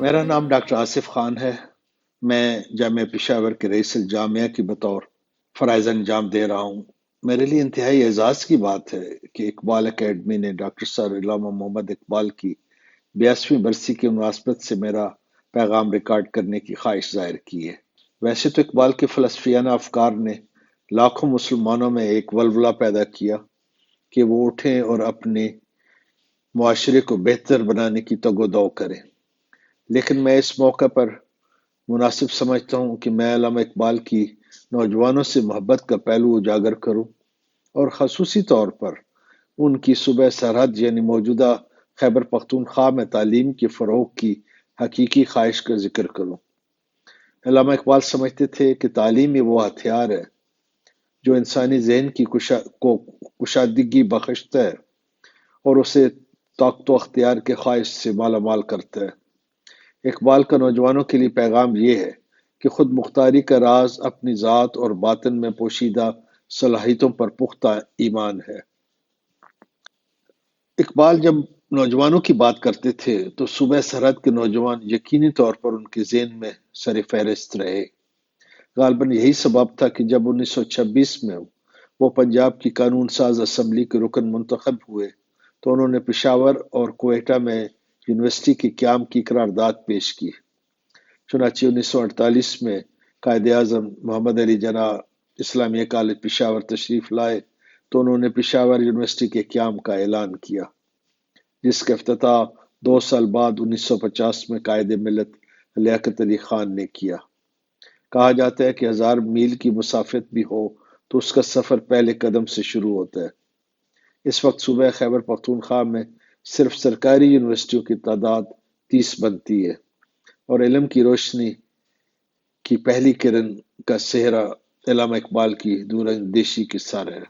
میرا نام ڈاکٹر آصف خان ہے۔ میں جامعہ پشاور کے رئیس الجامعہ کی بطور فرائض انجام دے رہا ہوں۔ میرے لیے انتہائی اعزاز کی بات ہے کہ اقبال اکیڈمی نے ڈاکٹر سر علامہ محمد اقبال کی 82ویں برسی کی مناسبت سے میرا پیغام ریکارڈ کرنے کی خواہش ظاہر کی ہے۔ ویسے تو اقبال کے فلسفیانہ افکار نے لاکھوں مسلمانوں میں ایک ولولہ پیدا کیا کہ وہ اٹھیں اور اپنے معاشرے کو بہتر بنانے کی تگ و دو کریں، لیکن میں اس موقع پر مناسب سمجھتا ہوں کہ میں علامہ اقبال کی نوجوانوں سے محبت کا پہلو اجاگر کروں اور خصوصی طور پر ان کی صوبہ سرحد یعنی موجودہ خیبر پختونخوا میں تعلیم کے فروغ کی حقیقی خواہش کا ذکر کروں۔ علامہ اقبال سمجھتے تھے کہ تعلیم یہ وہ ہتھیار ہے جو انسانی ذہن کی کشادگی بخشتا ہے اور اسے طاقت و اختیار کے خواہش سے مالا مال کرتا ہے۔ اقبال کا نوجوانوں کے لیے پیغام یہ ہے کہ خود مختاری کا راز اپنی ذات اور باطن میں پوشیدہ صلاحیتوں پر پختہ ایمان ہے۔ اقبال جب نوجوانوں کی بات کرتے تھے تو صوبہ سرحد کے نوجوان یقینی طور پر ان کے ذہن میں سر فہرست رہے۔ غالباً یہی سبب تھا کہ جب 1926 میں وہ پنجاب کی قانون ساز اسمبلی کے رکن منتخب ہوئے تو انہوں نے پشاور اور کوئٹہ میں یونیورسٹی کے قیام کی قرارداد پیش کی۔ چنانچہ 1948 میں قائد اعظم محمد علی جناح اسلامیہ کالج پشاور تشریف لائے تو انہوں نے پشاور یونیورسٹی کے قیام کا اعلان کیا، جس کا افتتاح 2 سال بعد 1950 میں قائد ملت لیاقت علی خان نے کیا۔ کہا جاتا ہے کہ 1000 میل کی مسافت بھی ہو تو اس کا سفر پہلے قدم سے شروع ہوتا ہے۔ اس وقت صوبہ خیبر پختونخوا میں صرف سرکاری یونیورسٹیوں کی تعداد 30 بنتی ہے اور علم کی روشنی کی پہلی کرن کا صحرا علامہ اقبال کی دور اندیشی کی سر ہے۔